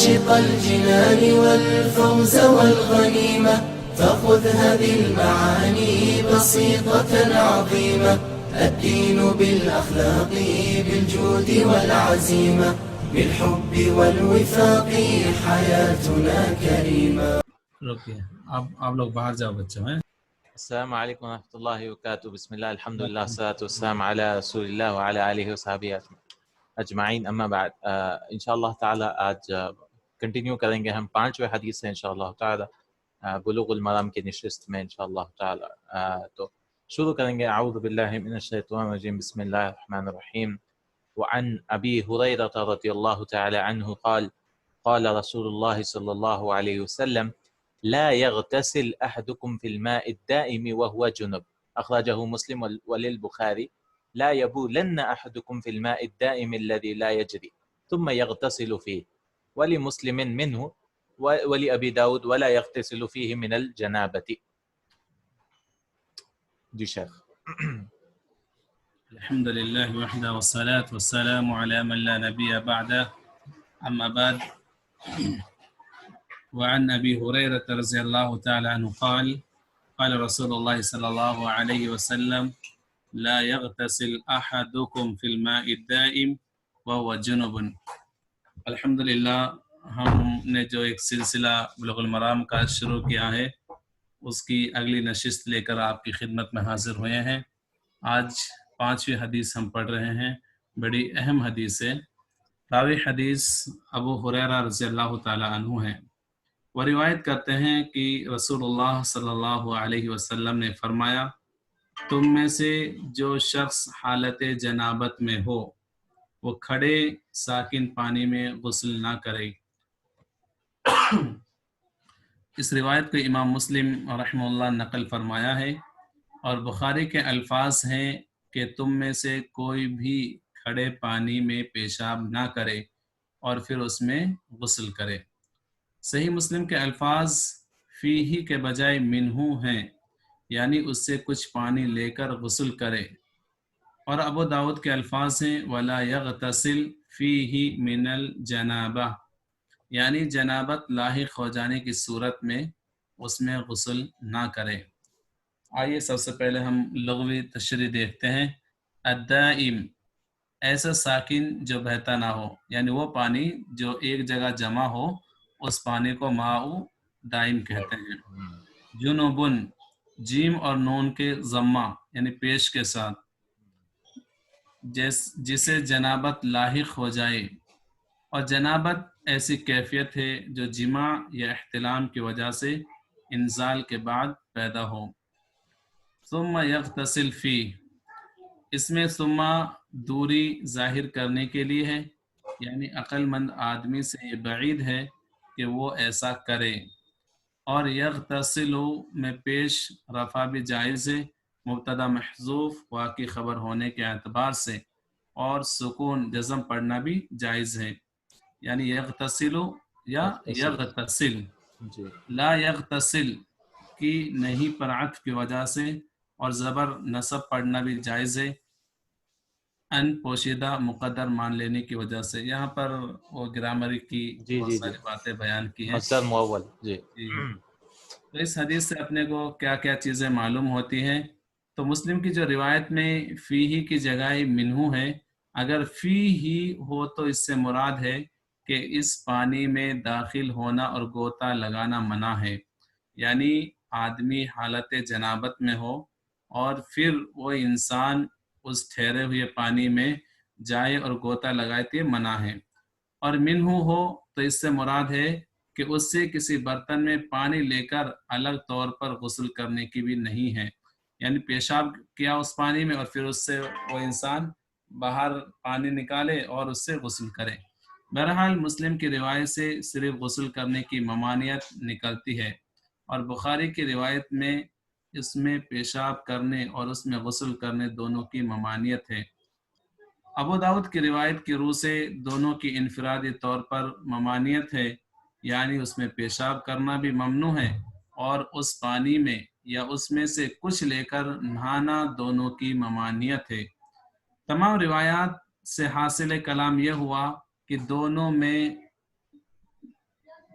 عاشق الجنان والفوز والغنيمة فخذ هذه المعاني بسيطة عظيمة الدين بالأخلاق بالجود والعزيمة بالحب والوفاق حياتنا كريمة. رکیے آپ لوگ باہر جاؤ بچوں ہیں. السلام علیکم ورحمۃ اللہ وبرکاتہ. بسم اللہ الحمد للہ والصلاۃ والسلام علی رسول اللہ وعلی آلہ وصحبہ اجمعین. اما بعد، انشاءاللہ تعالی آج کنٹینیو کریں گے ہم 5ویں حدیث سے انشاءاللہ تعالی بلوغ المرام کی نشست میں انشاءاللہ تعالی. تو شروع کریں گے. اعوذ باللہ من الشیطان الرجیم، بسم اللہ الرحمن الرحیم. وعن ابی ہریرہ رضی اللہ تعالی عنہ قال قال رسول اللہ صلی اللہ علیہ وسلم لا يغتسل أحدكم في الماء الدائم وهو جنب، أخرجه مسلم وللبخاري. لا يبولن أحدكم في الماء الدائم الذي لا يجري ثم يغتسل فيه. ولمسلم منه ولأبي داود ولا يغتسل فيه من الجنابة. جی شیخ. الحمد للہ وحدہ والصلاة والسلام علی من لا نبی بعدہ. اما بعد، وعن ابی ہریرہ رضی اللہ تعالی عنہ قال قال رسول اللہ صلی اللہ علیہ وسلم لا يغتسل احدكم في الماء الدائم وهو جنب. الحمدللہ ہم نے جو ایک سلسلہ بلوغ المرام کا شروع کیا ہے اس کی اگلی نشست لے کر آپ کی خدمت میں حاضر ہوئے ہیں. آج 5ویں حدیث ہم پڑھ رہے ہیں. بڑی اہم حدیث ہے. راوی حدیث ابو ہریرہ رضی اللہ تعالی عنہ ہیں. وہ روایت کرتے ہیں کہ رسول اللہ صلی اللہ علیہ وسلم نے فرمایا تم میں سے جو شخص حالت جنابت میں ہو وہ کھڑے ساکن پانی میں غسل نہ کرے. اس روایت کو امام مسلم رحمہ اللہ نقل فرمایا ہے اور بخاری کے الفاظ ہیں کہ تم میں سے کوئی بھی کھڑے پانی میں پیشاب نہ کرے اور پھر اس میں غسل کرے. صحیح مسلم کے الفاظ فی ہی کے بجائے منہو ہیں، یعنی اس سے کچھ پانی لے کر غسل کرے. اور ابو داؤد کے الفاظ ہیں ولا یغتسل فیہ من الجنابہ، یعنی جنابت لاحق ہو جانے کی صورت میں اس میں غسل نہ کرے. آئیے سب سے پہلے ہم لغوی تشریح دیکھتے ہیں. الدائم، ایسا ساکن جو بہتا نہ ہو، یعنی وہ پانی جو ایک جگہ جمع ہو اس پانی کو ماء دائم کہتے ہیں. جنوبن، جیم اور نون کے ضمہ یعنی پیش کے ساتھ، جسے جنابت لاحق ہو جائے. اور جنابت ایسی کیفیت ہے جو جماع یا احتلام کی وجہ سے انزال کے بعد پیدا ہو. ثم یغتسل فی، اس میں ثم دوری ظاہر کرنے کے لیے ہے، یعنی عقل مند آدمی سے یہ بعید ہے کہ وہ ایسا کرے. اور یغتسل میں پیش رفع بھی جائز ہے، مبتدا محذوف واقعی خبر ہونے کے اعتبار سے، اور سکون جزم پڑھنا بھی جائز ہے، یعنی یغتسل یا یغتسل. لا یغتسل کی نہیں پر عطف کی وجہ سے اور زبر نصب پڑھنا بھی جائز ہے، ان پوشیدہ مقدر مان لینے کی وجہ سے. یہاں پر وہ گرامر کی بہت ساری باتیں بیان کی ہیں. مصدر مؤول. جی. تو اس حدیث سے اپنے کو کیا کیا چیزیں معلوم ہوتی ہیں. تو مسلم کی جو روایت میں فی ہی کی جگہ منہو ہے، اگر فی ہی ہو تو اس سے مراد ہے کہ اس پانی میں داخل ہونا اور غوطہ لگانا منع ہے. یعنی آدمی حالت جنابت میں ہو اور پھر وہ انسان اس ٹھہرے ہوئے پانی میں جائے اور غوطہ لگائے تو یہ منع ہے. اور منہو ہو تو اس سے مراد ہے کہ اس سے کسی برتن میں پانی لے کر الگ طور پر غسل کرنے کی بھی نہیں ہے، یعنی پیشاب کیا اس پانی میں اور پھر اس سے وہ انسان باہر پانی نکالے اور اس سے غسل کرے. بہرحال مسلم کی روایت سے صرف غسل کرنے کی ممانعت نکلتی ہے، اور بخاری کی روایت میں اس میں پیشاب کرنے اور اس میں غسل کرنے دونوں کی ممانعت ہے. ابو داؤد کی روایت کی روح سے دونوں کی انفرادی طور پر ممانعت ہے، یعنی اس میں پیشاب کرنا بھی ممنوع ہے اور اس پانی میں یا اس میں سے کچھ لے کر نہانا دونوں کی ممانعت ہے. تمام روایات سے حاصل کلام یہ ہوا کہ دونوں میں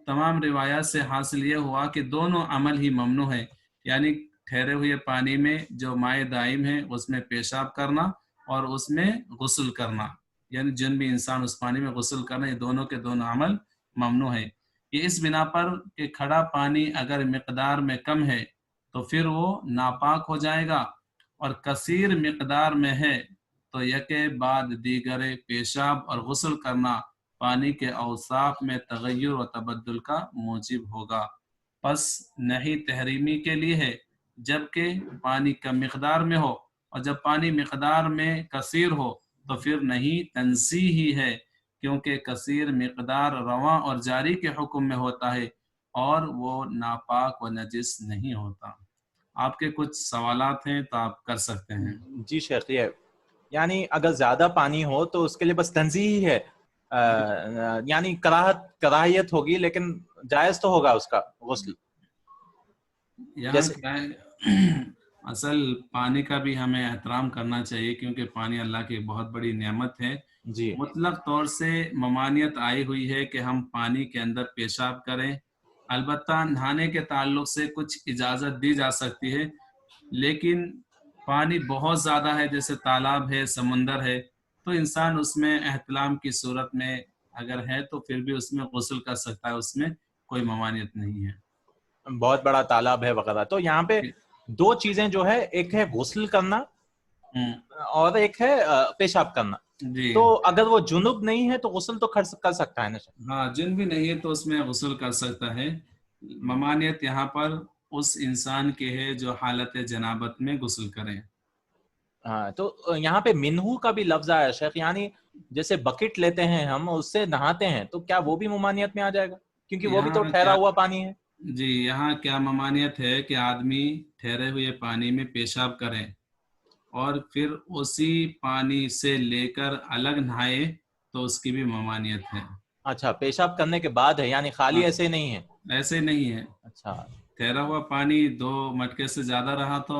تمام روایات سے حاصل یہ ہوا کہ دونوں عمل ہی ممنوع ہے، یعنی ٹھہرے ہوئے پانی میں جو مائع دائم ہے اس میں پیشاب کرنا اور اس میں غسل کرنا، یعنی جن بھی انسان اس پانی میں غسل کرنا، یہ دونوں کے دونوں عمل ممنوع ہے۔ یہ اس بنا پر کہ کھڑا پانی اگر مقدار میں کم ہے تو پھر وہ ناپاک ہو جائے گا، اور کثیر مقدار میں ہے تو یکے بعد دیگر پیشاب اور غسل کرنا پانی کے اوصاف میں تغیر و تبدل کا موجب ہوگا۔ پس نہیں تحریمی کے لیے ہے جبکہ پانی کم مقدار میں ہو، اور جب پانی مقدار میں کثیر ہو تو پھر نہیں تنزیہی ہے، کیونکہ کثیر مقدار رواں اور جاری کے حکم میں ہوتا ہے اور وہ ناپاک و نجس نہیں ہوتا۔ آپ کے کچھ سوالات ہیں تو آپ کر سکتے ہیں۔ جی شیخ، یہ یعنی اگر زیادہ پانی ہو تو اس کے لیے بس تنزیہ ہی ہے، یعنی کراہیت ہوگی لیکن جائز تو ہوگا اس کا غسل۔ یہاں کیا ہے، اصل پانی کا بھی ہمیں احترام کرنا چاہیے، کیونکہ پانی اللہ کی بہت بڑی نعمت ہے۔ جی مطلق طور سے ممانعت آئی ہوئی ہے کہ ہم پانی کے اندر پیشاب کریں، البتہ نہانے کے تعلق سے کچھ اجازت دی جا سکتی ہے، لیکن پانی بہت زیادہ ہے جیسے تالاب ہے، سمندر ہے، تو انسان اس میں احتلام کی صورت میں اگر ہے تو پھر بھی اس میں غسل کر سکتا ہے، اس میں کوئی ممانعت نہیں ہے۔ بہت بڑا تالاب ہے وغیرہ، تو یہاں پہ دو چیزیں جو ہے، ایک ہے غسل کرنا اور ایک ہے پیشاب کرنا۔ جی تو اگر وہ جنوب نہیں ہے تو غسل تو کر سکتا ہے نا؟ ہاں، جن بھی نہیں ہے تو اس میں غسل کر سکتا ہے۔ ممانعت یہاں پر اس انسان کی ہے جو حالت جنابت میں غسل کرے۔ ہاں، تو یہاں پہ منہو کا بھی لفظ آیا شیخ، یعنی جیسے بکٹ لیتے ہیں ہم، اس سے نہاتے ہیں، تو کیا وہ بھی ممانعت میں آ جائے گا؟ کیونکہ وہ بھی تو ٹھہرا ہوا پانی ہے۔ جی، یہاں کیا ممانعت ہے کہ آدمی ٹھہرے ہوئے پانی میں پیشاب کرے اور پھر اسی پانی سے لے کر الگ نہائے تو اس کی بھی ممانعت ہے۔ اچھا، پیشاب کرنے کے بعد ہے، یعنی خالی ایسے نہیں ہے؟ ایسے نہیں ہے۔ اچھا، ٹھہرا ہوا پانی 2 مٹکے سے زیادہ رہا تو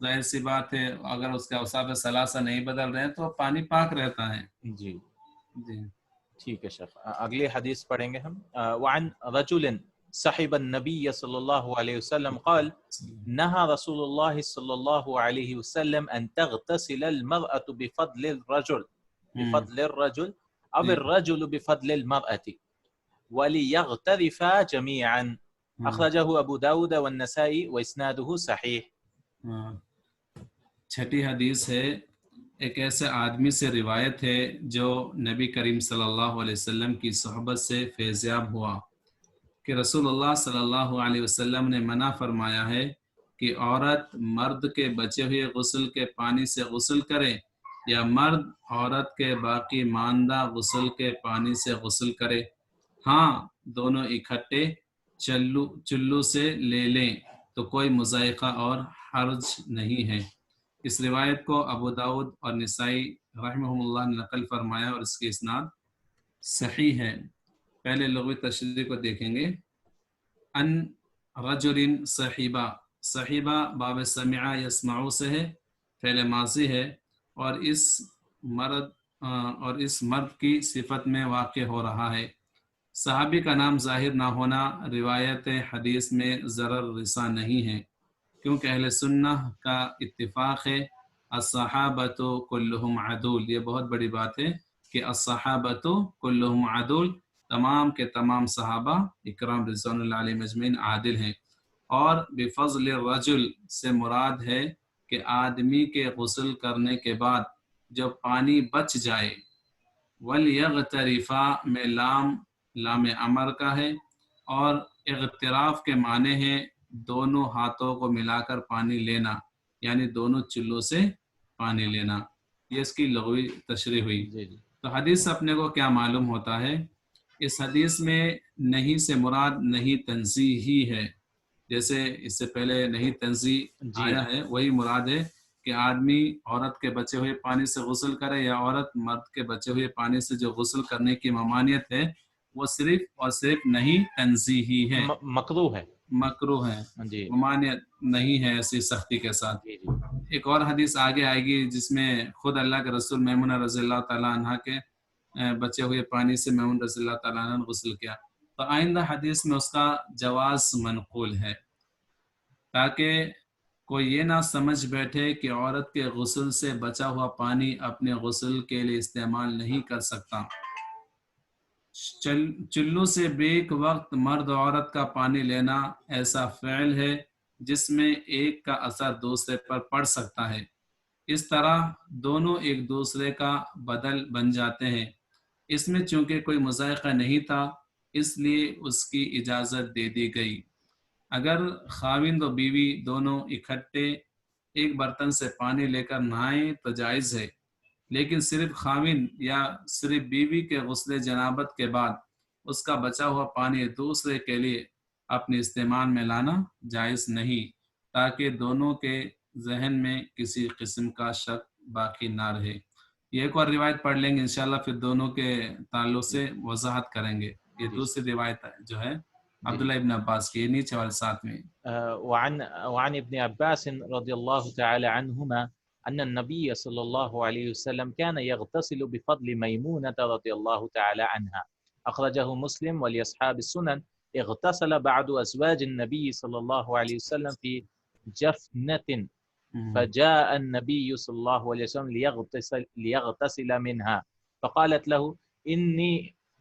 ظاہر سی بات ہے، اگر اس کا اوصاف ثلاثہ نہیں بدل رہے ہیں تو پانی پاک رہتا ہے۔ جی جی ٹھیک ہے شیخ، اگلی حدیث پڑھیں گے ہم۔ وعن رجل صحب النبی صلی اللہ علیہ وسلم قال نهى رسول الله صلی اللہ علیہ وسلم ان تغتسل المرأة بفضل الرجل او الرجل بفضل المرأة وليغترفا جميعا، اخرجه ابو داود والنسائی واسناده صحیح۔ چھٹی حدیث ہے، ایک ایسے آدمی سے روایت ہے جو نبی کریم صلی اللہ علیہ وسلم کی صحبت سے فیضیاب ہوا کہ رسول اللہ صلی اللہ علیہ وسلم نے منع فرمایا ہے کہ عورت مرد کے بچے ہوئے غسل کے پانی سے غسل کرے یا مرد عورت کے باقی ماندہ غسل کے پانی سے غسل کرے، ہاں دونوں اکٹھے چلو سے لے لیں تو کوئی مذائقہ اور حرج نہیں ہے۔ اس روایت کو ابو داؤد اور نسائی رحمہ اللہ نے نقل فرمایا اور اس کی اسناد صحیح ہے۔ پہلے لغوی تشریح کو دیکھیں گے۔ ان رجل صحیبہ باب سمع یسمعو سے ہے، فعل ماضی ہے، اور اس مرد کی صفت میں واقع ہو رہا ہے۔ صحابی کا نام ظاہر نہ ہونا روایت حدیث میں ضرر رساں نہیں ہے، کیونکہ اہل سنہ کا اتفاق ہے الصحابۃ کلہم عدول۔ یہ بہت بڑی بات ہے کہ الصحابۃ کلہم عدول، تمام کے تمام صحابہ اکرام رضوان اللہ علیہ مجمعین عادل ہیں۔ اور بفضل الرجل سے مراد ہے کہ آدمی کے غسل کرنے کے بعد جب پانی بچ جائے، ولیغترفا میں لام امر کا ہے، اور اغتراف کے معنی ہے دونوں ہاتھوں کو ملا کر پانی لینا، یعنی دونوں چلوں سے پانی لینا۔ یہ اس کی لغوی تشریح ہوئی۔ تو حدیث سے اپنے کو کیا معلوم ہوتا ہے؟ اس حدیث میں نہیں سے مراد نہیں تنزیہ ہی ہے، جیسے اس سے پہلے نہیں تنزیہ آیا ہے وہی مراد ہے کہ آدمی عورت کے بچے ہوئے پانی سے غسل کرے یا عورت مرد کے بچے ہوئے پانی سے جو غسل کرنے کی ممانعت ہے وہ صرف اور صرف نہیں تنزیہی ہے، مکروہ ہے، ممانعت نہیں ہے ایسی سختی کے ساتھ۔ ایک اور حدیث آگے آئے گی جس میں خود اللہ کے رسول میمونہ رضی اللہ تعالیٰ عنہ کے بچے ہوئے پانی سے میمون رضی اللہ تعالیٰ عنہ نے غسل کیا۔ تو آئندہ حدیث میں اس کا جواز منقول ہے، تاکہ کوئی یہ نہ سمجھ بیٹھے کہ عورت کے غسل سے بچا ہوا پانی اپنے غسل کے لیے استعمال نہیں کر سکتا۔ چلو سے بیک وقت مرد عورت کا پانی لینا ایسا فعل ہے جس میں ایک کا اثر دوسرے پر پڑ سکتا ہے، اس طرح دونوں ایک دوسرے کا بدل بن جاتے ہیں۔ اس میں چونکہ کوئی مذائقہ نہیں تھا اس لیے اس کی اجازت دے دی گئی۔ اگر خاوند و بیوی دونوں اکٹھے ایک برتن سے پانی لے کر نہائیں تو جائز ہے، لیکن صرف خاوند یا صرف بیوی کے غسل جنابت کے بعد اس کا بچا ہوا پانی دوسرے کے لیے اپنے استعمال میں لانا جائز نہیں، تاکہ دونوں کے ذہن میں کسی قسم کا شک باقی نہ رہے۔ یہ ایک اور روایت پڑھ لیں گے انشاءاللہ، پھر دونوں کے تعلق سے وضاحت کریں گے۔ یہ دوسری روایت جو ہے عبداللہ ابن عباس کی، نیچے والے ساتھ میں وعن ابن عباس رضي الله تعالى عنهما أن النبي صلى الله عليه وسلم كان يغتسل بفضل ميمونة رضي الله تعالى عنها، أخرجه مسلم ولأصحاب السنن. اغتسل بعض أزواج النبي صلى الله عليه وسلم في جفنة فجاء النبي صلى الله عليه وسلم ليغتسل منها فقالت له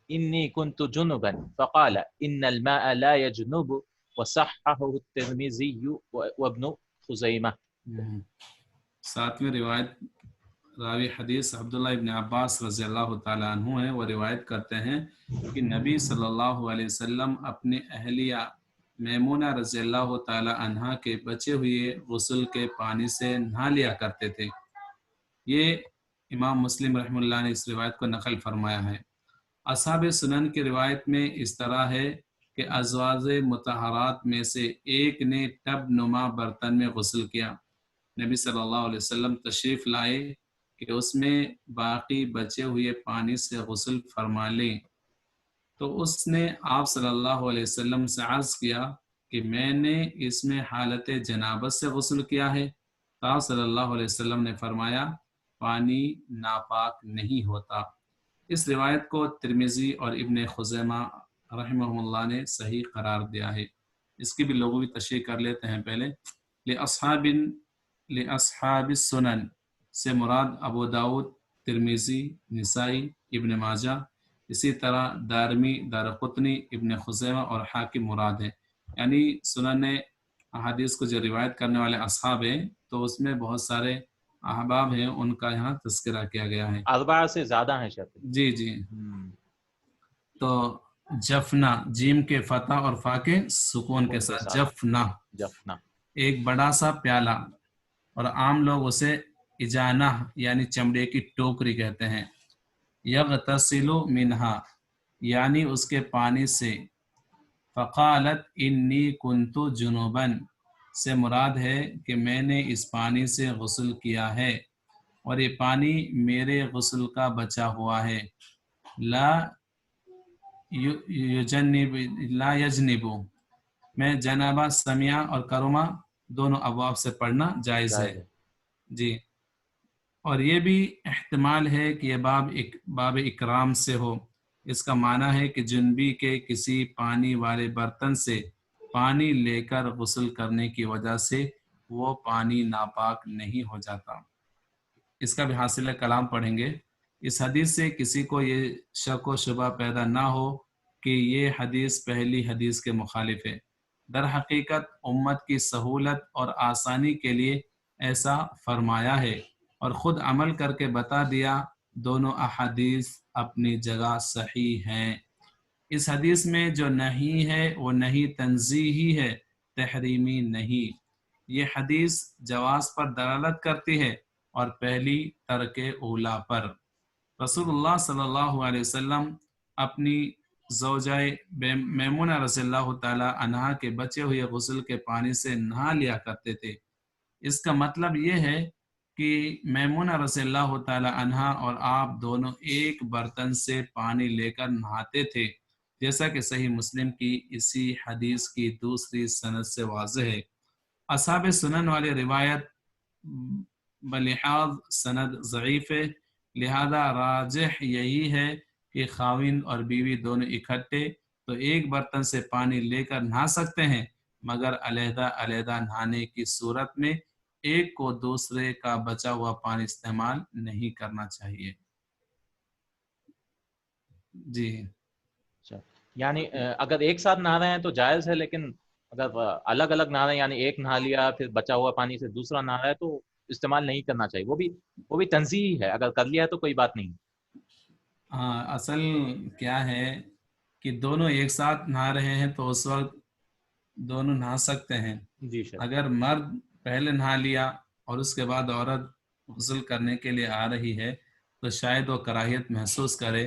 إني كنت جنبا فقال إن الماء لا يجنب وصححه الترمذي وابن خزیمہ. ساتویں روایت راوی حدیث عبداللہ ابن عباس رضی اللہ تعالیٰ عنہ ہیں، وہ روایت کرتے ہیں کہ نبی صلی اللہ علیہ وسلم اپنے اہلیہ میمونہ رضی اللہ تعالیٰ عنہ کے بچے ہوئے غسل کے پانی سے نہا لیا کرتے تھے۔ یہ امام مسلم رحمہ اللہ نے اس روایت کو نقل فرمایا ہے۔ اصحاب سنن کی روایت میں اس طرح ہے کہ ازواج مطہرات میں سے ایک نے ٹب نما برتن میں غسل کیا، نبی صلی اللہ علیہ وسلم تشریف لائے کہ اس میں باقی بچے ہوئے پانی سے غسل فرما لیں، تو اس نے آپ صلی اللہ علیہ وسلم سے عرض کیا کہ میں نے اس میں حالت جنابت سے غسل کیا ہے، تو آپ صلی اللہ علیہ وسلم نے فرمایا پانی ناپاک نہیں ہوتا۔ اس روایت کو ترمذی اور ابن خزیمہ رحمہ اللہ نے صحیح قرار دیا ہے۔ اس کی بھی لغوی تشریح کر لیتے ہیں پہلے۔ لأصحاب السنن سے مراد ابو داؤد، ترمذی، نسائی، ابن ماجہ، اسی طرح دارمی، دارقطنی، ابن خزیمہ اور حاکم مراد ہیں۔ یعنی سنن احادیث کو جو روایت کرنے والے اصحاب ہیں تو اس میں بہت سارے احباب ہیں، ان کا یہاں تذکرہ کیا گیا ہے۔ اربعہ سے زیادہ ہیں شاید۔ جی جی۔ تو جفنا، جیم کے فتح اور فا کے سکون کے ساتھ جفنا، ایک بڑا سا پیالہ، اور عام لوگ اسے اجانہ یعنی چمڑے کی ٹوکری کہتے ہیں۔ یغتسل منہا یعنی اس کے پانی سے۔ فقالت انی کنت جنوبا سے مراد ہے کہ میں نے اس پانی سے غسل کیا ہے اور یہ پانی میرے غسل کا بچا ہوا ہے۔ لا یجنب میں جنابہ سمیہ اور کرما دونوں ابواب سے پڑھنا جائز ہے۔ جی، اور یہ بھی احتمال ہے کہ یہ باب اکرام سے ہو۔ اس کا معنی ہے کہ جنبی کے کسی پانی والے برتن سے پانی لے کر غسل کرنے کی وجہ سے وہ پانی ناپاک نہیں ہو جاتا۔ اس کا بھی حاصل کلام پڑھیں گے۔ اس حدیث سے کسی کو یہ شک و شبہ پیدا نہ ہو کہ یہ حدیث پہلی حدیث کے مخالف ہے۔ در حقیقت امت کی سہولت اور آسانی کے لیے ایسا فرمایا ہے اور خود عمل کر کے بتا دیا۔ دونوں احادیث اپنی جگہ صحیح ہیں۔ اس حدیث میں جو نہیں ہے وہ نہیں تنزیہی ہے، تحریمی نہیں۔ یہ حدیث جواز پر دلالت کرتی ہے اور پہلی ترک اولا پر۔ رسول اللہ صلی اللہ علیہ وسلم اپنی زوجہ میمونہ رضی اللہ تعالی عنہا کے بچے ہوئے غسل کے پانی سے نہا لیا کرتے تھے۔ اس کا مطلب یہ ہے کہ میمونہ رضی اللہ تعالی عنہا اور آپ دونوں ایک برتن سے پانی لے کر نہاتے تھے، جیسا کہ صحیح مسلم کی اسی حدیث کی دوسری سند سے واضح ہے۔ اصحاب سنن والی روایت بلحاظ سند ضعیف ہے، لہذا راجح یہی ہے کہ خاوند اور بیوی دونوں اکٹھے تو ایک برتن سے پانی لے کر نہا سکتے ہیں، مگر علیحدہ علیحدہ نہانے کی صورت میں ایک کو دوسرے کا بچا ہوا پانی استعمال نہیں کرنا چاہیے۔ جی اچھا، یعنی اگر ایک ساتھ نہا رہے ہیں تو جائز ہے، لیکن اگر الگ الگ نہا رہے ہیں، یعنی ایک نہا لیا پھر بچا ہوا پانی سے دوسرا نہا رہا ہے، تو استعمال نہیں کرنا چاہیے، وہ بھی تنزیہی ہے، اگر کر لیا ہے تو کوئی بات نہیں۔ ہاں، اصل کیا ہے کہ دونوں ایک ساتھ نہا رہے ہیں تو اس وقت دونوں نہا سکتے ہیں۔ جی سر۔ اگر مرد پہلے نہا لیا اور اس کے بعد عورت غسل کرنے کے لیے آ رہی ہے تو شاید وہ کراہیت محسوس کرے،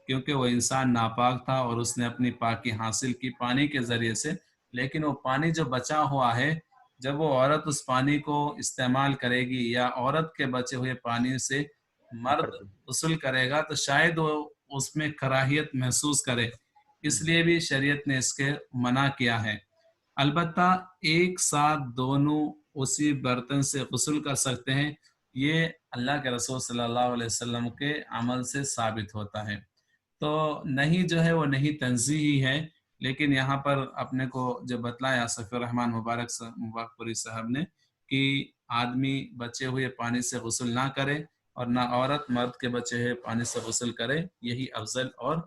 کیونکہ وہ انسان ناپاک تھا اور اس نے اپنی پاکی حاصل کی پانی کے ذریعے سے، لیکن وہ پانی جو بچا ہوا ہے جب وہ عورت اس پانی کو استعمال کرے گی یا عورت کے بچے ہوئے پانی سے مرد غسل کرے گا تو شاید وہ اس میں کراہیت محسوس کرے، اس لیے بھی شریعت نے اس کے منع کیا ہے۔ البتہ ایک ساتھ دونوں اسی برتن سے غسل کر سکتے ہیں، یہ اللہ کے رسول صلی اللہ علیہ وسلم کے عمل سے ثابت ہوتا ہے۔ تو نہیں جو ہے وہ نہیں تنزیہی ہے، لیکن یہاں پر اپنے کو جو بتلایا صفی الرحمن مبارک پوری صاحب نے کہ آدمی بچے ہوئے پانی سے غسل نہ کرے اور نہ عورت مرد کے بچے ہوئے پانی سے غسل کرے، یہی افضل اور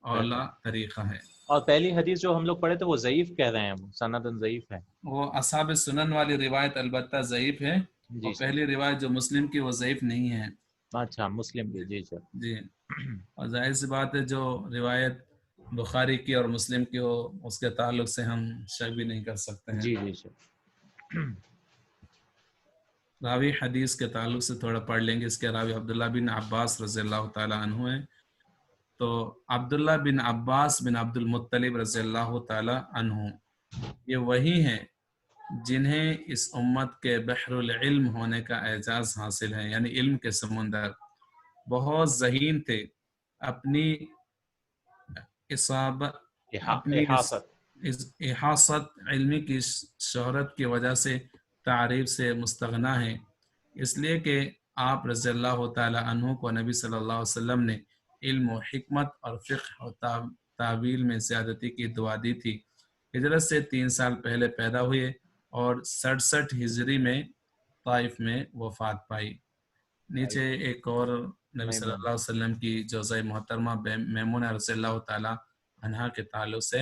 اعلیٰ طریقہ ہے۔ اور پہلی حدیث جو ہم لوگ پڑھے تھے وہ ضعیف کہہ رہے ہیں، وہ سندن ضعیف ہے۔ وہ اصحاب سنن والی روایت البتہ ضعیف ہے، جی اور سر۔ پہلی روایت جو مسلم کی وہ ضعیف نہیں ہے۔ اچھا، مسلم بھی، جی سر۔ جی، اور ظاہر سی بات ہے جو روایت بخاری کی اور مسلم کی ہو اس کے تعلق سے ہم شک بھی نہیں کر سکتے ہیں۔ جی جی سر۔ راوی حدیث کے تعلق سے تھوڑا پڑھ لیں گے۔ اس کے راوی عبداللہ بن عباس رضی اللہ تعالیٰ عنہ ہیں۔ تو عبداللہ بن عباس بن عبد المطلب رضی اللہ تعالیٰ عنہ یہ وہی ہیں جنہیں اس امت کے بحر العلم ہونے کا اعزاز حاصل ہے، یعنی علم کے سمندر، بہت ذہین تھے، اپنی اپنی احاطت علمی کی شہرت کی وجہ سے تعریف سے مستغنا ہیں، اس لیے کہ آپ رضی اللہ تعالی عنہ کو نبی صلی اللہ علیہ وسلم نے علم و حکمت اور فقہ و تعویل میں زیادتی کی دعا دی تھی۔ ہجرت سے 3 سال پہلے پیدا ہوئے اور 67 ہجری میں طائف میں وفات پائی۔ نیچے ایک اور نبی صلی اللہ علیہ وسلم کی جوزہ محترمہ میمونہ رضی اللہ تعالی عنہا کے تعلق سے،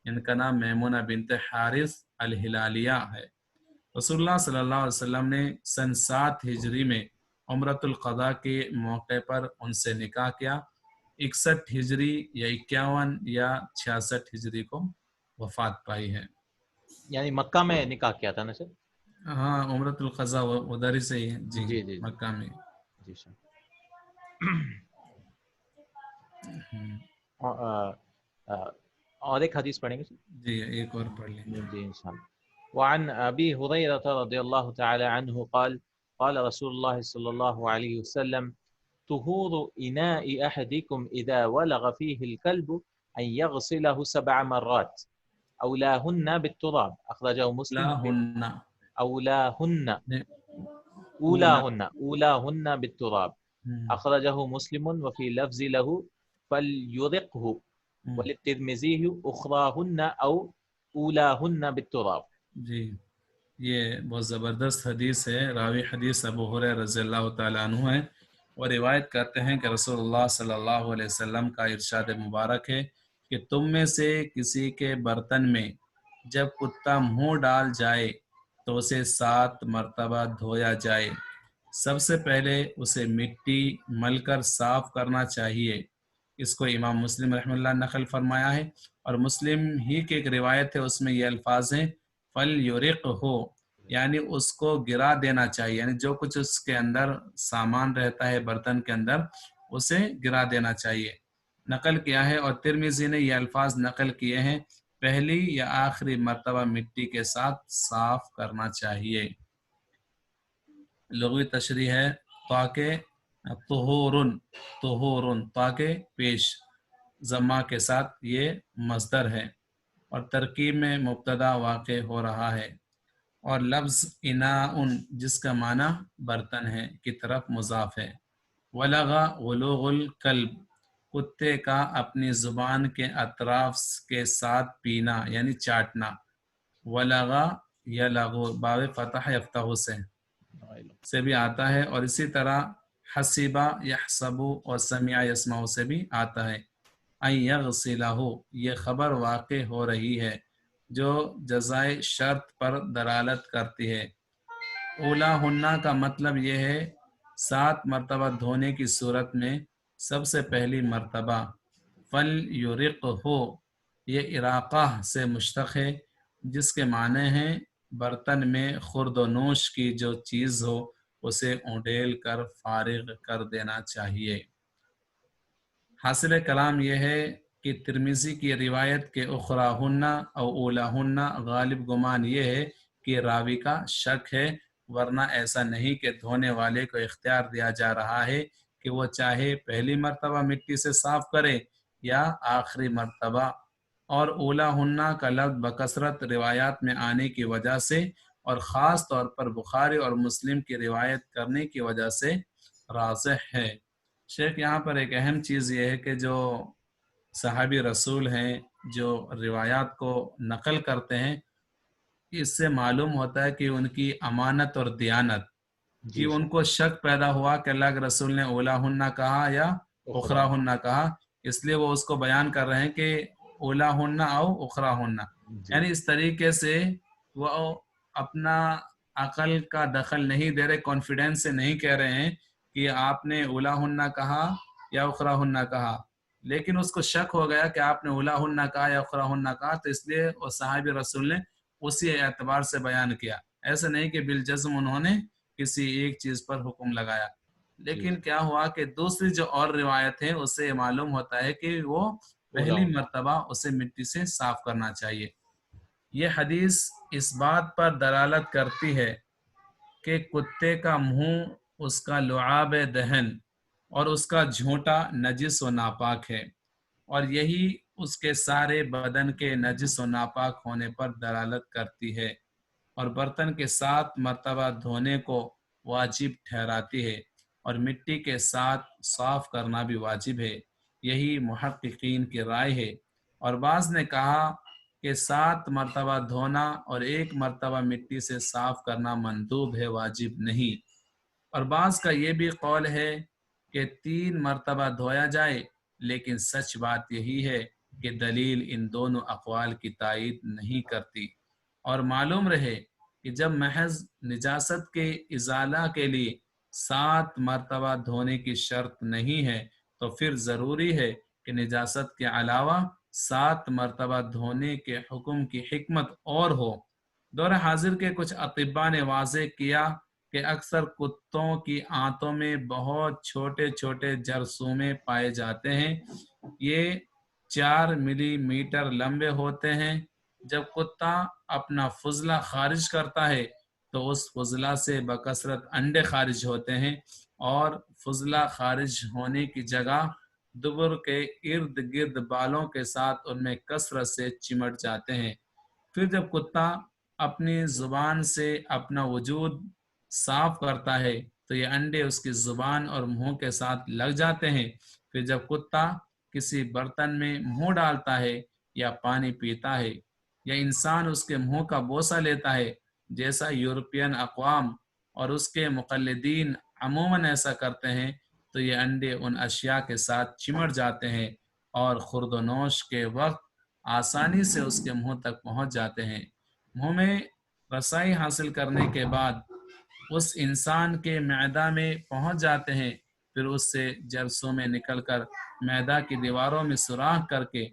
ان کا نام میمونہ بنت حارث الہلالیہ ہے۔ رسول اللہ صلی اللہ علیہ وسلم نے سن 7 ہجری میں عمرۃ القضاء کے موقع پر ان سے نکاح کیا۔ 61 ہجری یا 51 یا 66 ہجری کو وفات پائی ہے۔ یعنی مکہ میں نکاح کیا تھا نا سر؟ ہاں، عمرۃ القضاء ادھر ہی سے ہی ہے۔ جی جی جی، مکہ میں۔ جی سر۔ اور ایک حدیث پڑھیں گے سر؟ جی، ایک اور پڑھ لیں گے۔ جی انشاءاللہ۔ وعن ابی ہریرہ رضی اللہ تعالی عنہ قال قال رسول اللہ صلی اللہ علیہ وسلم طهور اناء احدكم اذا ولغ فيه الكلب ان يغسله 7 مرات اولاهن بالتراب اخرجه مسلم اولاهن بالتراب اخرجه مسلم وفي لفظ له فليرقه وللترمذی اخراهن او اولاهن بالتراب۔ جی، یہ بہت زبردست حدیث ہے۔ راوی حدیث ابو ہریرہ رضی اللہ تعالیٰ عنہ ہے، اور روایت کرتے ہیں کہ رسول اللہ صلی اللہ علیہ وسلم کا ارشاد مبارک ہے کہ تم میں سے کسی کے برتن میں جب کتا منہ ڈال جائے تو اسے 7 مرتبہ دھویا جائے۔ سب سے پہلے اسے مٹی مل کر صاف کرنا چاہیے۔ اس کو امام مسلم رحمہ اللہ نقل فرمایا ہے، اور مسلم ہی کی ایک روایت ہے، اس میں یہ الفاظ ہیں فَلْيُرِقْهُ، یعنی اس کو گرا دینا چاہیے، یعنی جو کچھ اس کے اندر سامان رہتا ہے برتن کے اندر اسے گرا دینا چاہیے، نقل کیا ہے۔ اور ترمذی نے یہ الفاظ نقل کیے ہیں پہلی یا آخری مرتبہ مٹی کے ساتھ صاف کرنا چاہیے۔ لغوی تشریح ہے تاکہ طہورن تاکہ پیش ضمہ کے ساتھ یہ مصدر ہے، اور ترکیب میں مبتدا واقع ہو رہا ہے، اور لفظ اناء جس کا معنی برتن ہے کی طرف مضاف ہے۔ ولغ ولوغ الکلب، کتے کا اپنی زبان کے اطراف کے ساتھ پینا یعنی چاٹنا. ولغا یلغو باب فتح یفتح سے بھی آتا ہے، اور اسی طرح حسیبہ یحسبو اور سمع یسمع سے بھی آتا ہے. ان یغسلہ یہ خبر واقع ہو رہی ہے جو جزائے شرط پر دلالت کرتی ہے. اولاہن کا مطلب یہ ہے 7 مرتبہ دھونے کی صورت میں سب سے پہلی مرتبہ. فَلْيُرِقْهُ یہ اراقہ سے مشتق ہے جس کے معنی ہیں برتن میں خرد و نوش کی جو چیز ہو اسے اونڈیل کر فارغ کر دینا چاہیے. حاصل کلام یہ ہے کہ ترمذی کی روایت کے اخراہن او اولاہن غالب گمان یہ ہے کہ راوی کا شک ہے، ورنہ ایسا نہیں کہ دھونے والے کو اختیار دیا جا رہا ہے کہ وہ چاہے پہلی مرتبہ مٹی سے صاف کرے یا آخری مرتبہ. اور اولاہن کا لفظ بکثرت روایات میں آنے کی وجہ سے اور خاص طور پر بخاری اور مسلم کی روایت کرنے کی وجہ سے راجح ہے. شیخ یہاں پر ایک اہم چیز یہ ہے کہ جو صحابی رسول ہیں جو روایات کو نقل کرتے ہیں، اس سے معلوم ہوتا ہے کہ ان کی امانت اور دیانت، کہ ان کو شک پیدا ہوا کہ اللہ کے رسول نے اولاہن کہا یا اخراہن کہا، اس لیے وہ اس کو بیان کر رہے ہیں کہ اولاہن او اخراہن، یعنی اس طریقے سے وہ اپنا عقل کا دخل نہیں دے رہے، کانفیڈنس سے نہیں کہہ رہے ہیں کہ آپ نے اولاہن کہا یا اخراہن کہا، لیکن اس کو شک ہو گیا کہ آپ نے اولاہن کہا یا اخراہن کہا، تو اس لیے وہ صحابی رسول نے اسی اعتبار سے بیان کیا. ایسا نہیں کہ بالجزم انہوں نے کسی ایک چیز پر حکم لگایا. لیکن کیا ہوا کہ دوسری جو اور روایت ہے اس سے معلوم ہوتا ہے کہ وہ پہلی مرتبہ اسے مٹی سے صاف کرنا چاہیے. یہ حدیث اس بات پر دلالت کرتی ہے کہ کتے کا منہ، اس کا لعاب دہن اور اس کا جھونٹا نجس و ناپاک ہے، اور یہی اس کے سارے بدن کے نجس و ناپاک ہونے پر دلالت کرتی ہے، اور برتن کے 7 مرتبہ دھونے کو واجب ٹھہراتی ہے، اور مٹی کے ساتھ صاف کرنا بھی واجب ہے. یہی محققین کی رائے ہے. اور بعض نے کہا کہ 7 مرتبہ دھونا اور 1 مرتبہ مٹی سے صاف کرنا مندوب ہے، واجب نہیں. اور بعض کا یہ بھی قول ہے کہ 3 مرتبہ دھویا جائے، لیکن سچ بات یہی ہے کہ دلیل ان دونوں اقوال کی تائید نہیں کرتی. اور معلوم رہے کہ جب محض نجاست کے ازالہ کے لیے 7 مرتبہ دھونے کی شرط نہیں ہے، تو پھر ضروری ہے کہ نجاست کے علاوہ 7 مرتبہ دھونے کے حکم کی حکمت اور ہو. دور حاضر کے کچھ اطباء نے واضح کیا کہ اکثر کتوں کی آنتوں میں بہت چھوٹے چھوٹے جرثومے پائے جاتے ہیں. یہ 4 ملی میٹر لمبے ہوتے ہیں. جب کتا اپنا فضلہ خارج کرتا ہے تو اس فضلہ سے بکثرت انڈے خارج ہوتے ہیں، اور فضلہ خارج ہونے کی جگہ دبر کے ارد گرد بالوں کے ساتھ ان میں کثرت سے چمٹ جاتے ہیں. پھر جب کتا اپنی زبان سے اپنا وجود صاف کرتا ہے تو یہ انڈے اس کی زبان اور منہ کے ساتھ لگ جاتے ہیں. پھر جب کتا کسی برتن میں منہ ڈالتا ہے یا پانی پیتا ہے یا انسان اس کے منہ کا بوسہ لیتا ہے، جیسا یورپین اقوام اور اس کے مقلدین عموماً ایسا کرتے ہیں، تو یہ انڈے ان اشیاء کے ساتھ چمٹ جاتے ہیں اور خورد و نوش کے وقت آسانی سے اس کے منہ تک پہنچ جاتے ہیں. منہ میں رسائی حاصل کرنے کے بعد اس انسان کے معدہ میں پہنچ جاتے ہیں. پھر اس سے جرثومے نکل کر معدہ کی دیواروں میں سوراخ کر کے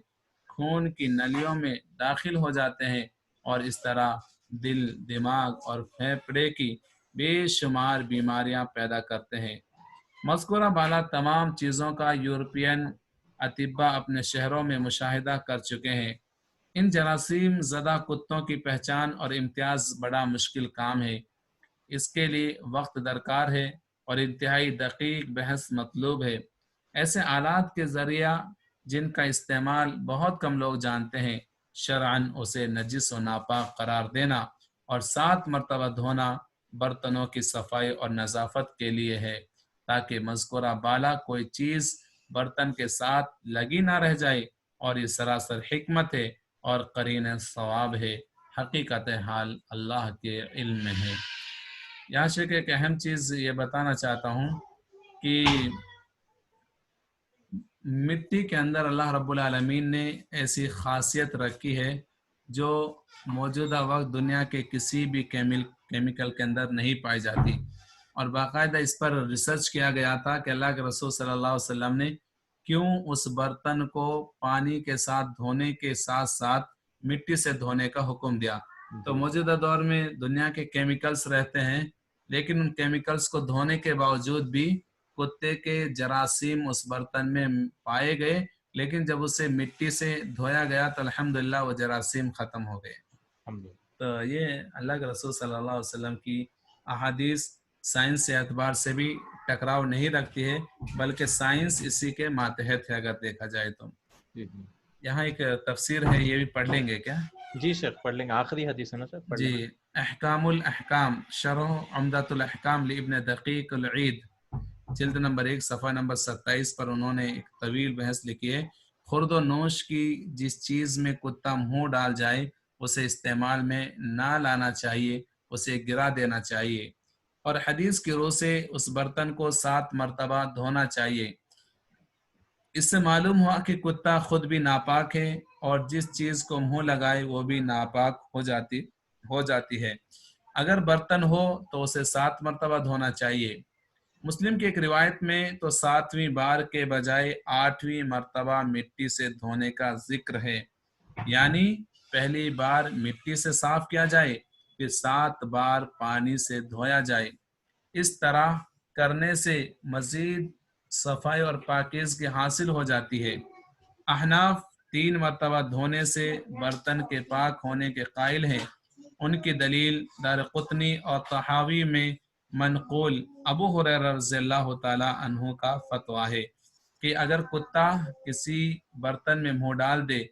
خون کی نلیوں میں داخل ہو جاتے ہیں، اور اس طرح دل، دماغ اور پھیپھڑے کی بے شمار بیماریاں پیدا کرتے ہیں. مذکورہ بالا تمام چیزوں کا یورپین اطباء اپنے شہروں میں مشاہدہ کر چکے ہیں. ان جراثیم زدہ کتوں کی پہچان اور امتیاز بڑا مشکل کام ہے. اس کے لیے وقت درکار ہے اور انتہائی دقیق بحث مطلوب ہے. ایسے آلات کے ذریعہ جن کا استعمال بہت کم لوگ جانتے ہیں، شرعاً اسے نجس و ناپاک قرار دینا اور 7 مرتبہ دھونا برتنوں کی صفائی اور نظافت کے لیے ہے، تاکہ مذکورہ بالا کوئی چیز برتن کے ساتھ لگی نہ رہ جائے، اور یہ سراسر حکمت ہے اور قرین ثواب ہے، حقیقت حال اللہ کے علم میں ہے۔ یہاں سے ایک اہم چیز یہ بتانا چاہتا ہوں کہ مٹی کے اندر اللہ رب العالمین نے ایسی خاصیت رکھی ہے جو موجودہ وقت دنیا کے کسی بھی کیمیکل کے اندر نہیں پائی جاتی، اور باقاعدہ اس پر ریسرچ کیا گیا تھا کہ اللہ کے رسول صلی اللہ علیہ وسلم نے کیوں اس برتن کو پانی کے ساتھ دھونے کے ساتھ ساتھ مٹی سے دھونے کا حکم دیا۔ تو موجودہ دور میں دنیا کے کیمیکلز رہتے ہیں، لیکن ان کیمیکلز کو دھونے کے باوجود بھی کتے کے جراثیم اس برتن میں پائے گئے، لیکن جب اسے مٹی سے دھویا گیا تو الحمدللہ وہ جراثیم ختم ہو گئے۔ تو یہ اللہ کے رسول صلی اللہ علیہ وسلم کی احادیث سائنس کے اعتبار سے بھی ٹکراؤ نہیں رکھتی ہے، بلکہ سائنس اسی کے ماتحت ہے اگر دیکھا جائے تو۔ یہاں ایک تفسیر ہے، یہ بھی پڑھ لیں گے کیا؟ جی سر پڑھ لیں گے، آخری حدیث ہے نا سر؟ جی، احکام الاحکام شرح عمدۃ الاحکام لابن دقیق العید، جلد نمبر 1 صفحہ نمبر 27 پر انہوں نے ایک طویل بحث لکھی ہے۔ خورد و نوش کی جس چیز میں کتا منہ ڈال جائے اسے استعمال میں نہ لانا چاہیے، اسے گرا دینا چاہیے، اور حدیث کی روح سے اس برتن کو 7 مرتبہ دھونا چاہیے۔ اس سے معلوم ہوا کہ کتا خود بھی ناپاک ہے، اور جس چیز کو منہ لگائے وہ بھی ناپاک ہو جاتی ہے۔ اگر برتن ہو تو اسے 7 مرتبہ دھونا چاہیے۔ مسلم کی ایک روایت میں تو 7ویں بار کے بجائے 8ویں مرتبہ مٹی سے دھونے کا ذکر ہے، یعنی پہلی بار مٹی سے صاف کیا جائے، پھر 7 بار پانی سے دھویا جائے۔ اس طرح کرنے سے مزید صفائی اور پاکیزگی حاصل ہو جاتی ہے۔ احناف 3 مرتبہ دھونے سے برتن کے پاک ہونے کے قائل ہیں۔ ان کی دلیل دارقطنی اور طحاوی میں منقول ابو ہریرہ رضی اللہ تعالی عنہ کا فتویٰ ہے کہ اگر کتا کسی برتن میں منہ ڈال دے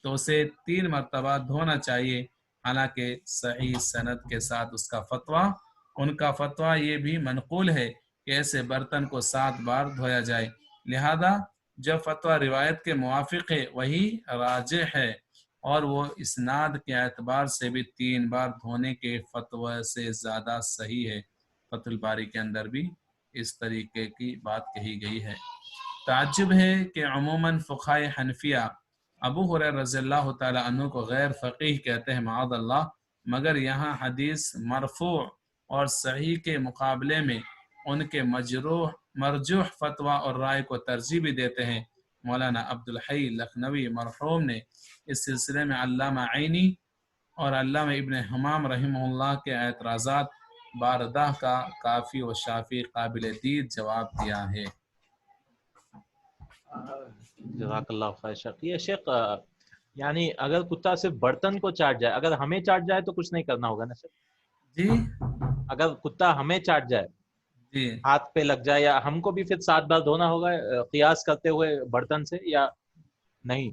تو اسے 3 مرتبہ دھونا چاہیے، حالانکہ صحیح سند کے ساتھ اس کا فتویٰ، ان کا فتویٰ یہ بھی منقول ہے کہ ایسے برتن کو 7 بار دھویا جائے۔ لہذا جو فتویٰ روایت کے موافق ہے وہی راجح ہے، اور وہ اسناد کے اعتبار سے بھی 3 بار دھونے کے فتویٰ سے زیادہ صحیح ہے۔ فتح الباری کے اندر بھی اس طریقے کی بات کہی گئی ہے۔ تعجب ہے کہ عموماً فقہائے حنفیہ ابو ہریرہ رضی اللہ تعالی عنہ کو غیر فقیہ کہتے ہیں معاذ اللہ، مگر یہاں حدیث مرفوع اور صحیح کے مقابلے میں ان کے مرجوح فتویٰ اور رائے کو ترجیح بھی دیتے ہیں۔ مولانا عبدالحی لکھنوی مرحوم نے اس سلسلے میں علامہ عینی اور علامہ ابن حمام رحمہ اللہ کے اعتراضات باردہ کا کافی و شافی قابل دید جواب دیا ہے۔ جزاک اللہ خیر شیخ۔ یہ شیخ یعنی اگر کتا صرف برتن کو چاٹ جائے، اگر ہمیں چاٹ جائے تو کچھ نہیں کرنا ہوگا نا شیخ؟ جی اگر کتا ہمیں چاٹ جائے، جی ہاتھ پہ لگ جائے، یا ہم کو بھی پھر 7 بار دھونا ہوگا قیاس کرتے ہوئے برتن سے، یا نہیں؟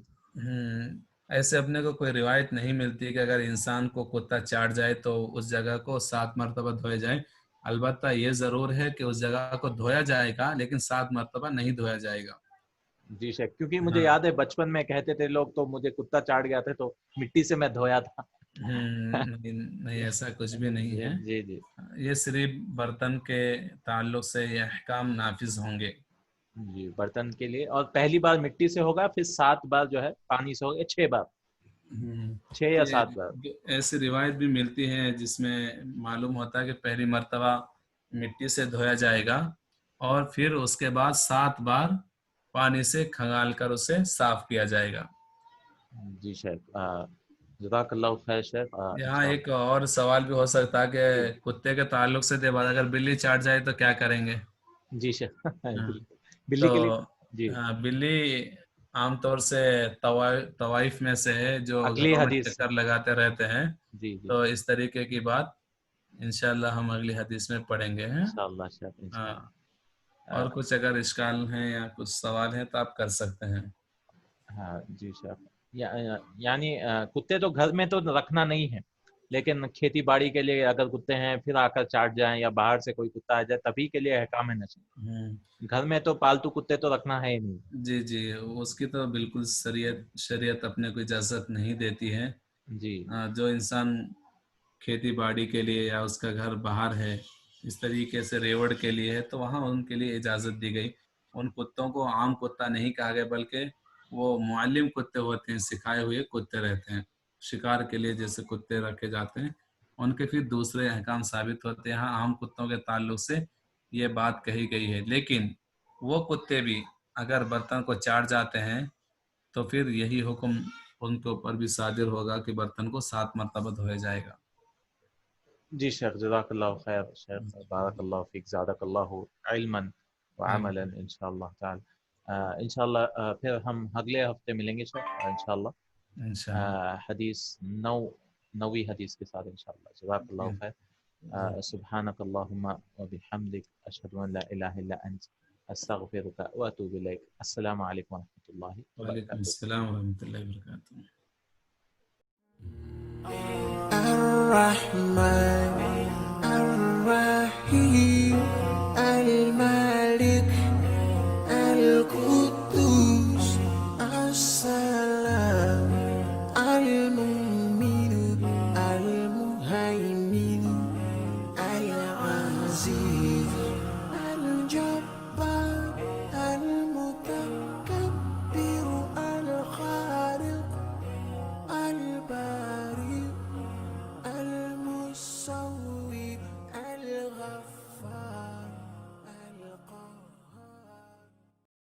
ایسے اپنے کو کوئی روایت نہیں ملتی کہ اگر انسان کو کتا چاٹ جائے تو اس جگہ کو 7 مرتبہ دھوئے جائے۔ البتہ یہ ضرور ہے کہ اس جگہ کو دھویا جائے گا، لیکن 7 مرتبہ نہیں دھویا جائے گا۔ جی شیخ، کیونکہ مجھے یاد ہے بچپن میں کہتے تھے لوگ، تو مجھے کتا چاٹ گیا تھا تو مٹی سے میں دھویا تھا۔ نہیں، ایسا کچھ بھی نہیں ہے۔ جی جی یہ صرف برتن کے تعلق سے یہ احکام نافذ ہوں گے۔ جی، برتن کے لیے، اور پہلی بار مٹی سے ہوگا، پھر 7 بار جو ہے پانی سے ہوگا، 6 بار، 6 یا 7 بار۔ ایسی روایت بھی ملتی ہے جس میں معلوم ہوتا ہے کہ پہلی مرتبہ مٹی سے دھویا جائے گا اور پھر اس کے بعد 7 بار پانی سے کھنگال کر اسے صاف کیا جائے گا۔ جی شیخ، جزاک اللہ خیر شیخ۔ یہاں ایک اور سوال بھی ہو سکتا ہے کہ کتے کے تعلق سے دے بعد اگر بلی چاٹ جائے تو کیا کریں گے؟ جی شیخ، بلی کے لیے جی بلی عام طور سے طوائف میں سے ہے جو اگلی گھروں میں حدیث چکر لگاتے رہتے ہیں۔ جی جی، تو اس طریقے کی بات انشاءاللہ ہم اگلی حدیث میں پڑھیں گے۔ انشاءاللہ شیخ۔ اور کچھ اگر اشکال ہیں یا کچھ سوال ہیں تو آپ کر سکتے ہیں۔ ہاں جی شیخ، یعنی کتے تو گھر میں تو رکھنا نہیں ہے، لیکن کھیتی باڑی کے لیے اگر کتے ہیں پھر آ کر چاٹ جائیں یا باہر سے کوئی کتا آ جائے تبھی کے لیے احکام نشر. گھر میں تو پالتو کتے تو رکھنا ہے ہی نہیں. جی جی اس کی تو بالکل شریعت اپنے کو اجازت نہیں دیتی ہے. جی جو انسان کھیتی باڑی کے لیے یا اس کا گھر باہر ہے اس طریقے سے ریوڑ کے لیے ہے تو وہاں ان کے لیے اجازت دی گئی. ان کتوں کو عام کتا نہیں کہا گیا بلکہ وہ معلم کتے ہوتے ہیں, سکھائے ہوئے کتے رہتے ہیں. شکار کے لیے جیسے کتے رکھے جاتے ہیں ان کے پھر دوسرے احکام ثابت ہوتے ہیں. ہاں عام کتوں کے تعلق سے یہ بات کہی گئی ہے, لیکن وہ کتے بھی اگر برتن کو چاٹ جاتے ہیں تو پھر یہی حکم ان کے اوپر بھی صادر ہوگا کہ برتن کو 7 مرتبہ دھویا جائے گا. جی شیخ جزاک اللہ خیر. شیخ بارک اللہ فیک, زادک اللہ علما وعملا انشاءاللہ تعالی. انشاءاللہ پھر ہم اگلے ہفتے ملیں گے شیخ انشاءاللہ انشاءاللہ. حدیث نوی حدیث کے ساتھ انشاءاللہ. جزاک اللہ خیر. سبحانک اللہم وبحمدک اشہد ان لا الہ الا انت استغفرک واتوب الیک. السلام علیکم ورحمۃ اللہ وعلیکم وبرکاتہ. السلام ورحمۃ اللہ وبرکاتہ. الرحمن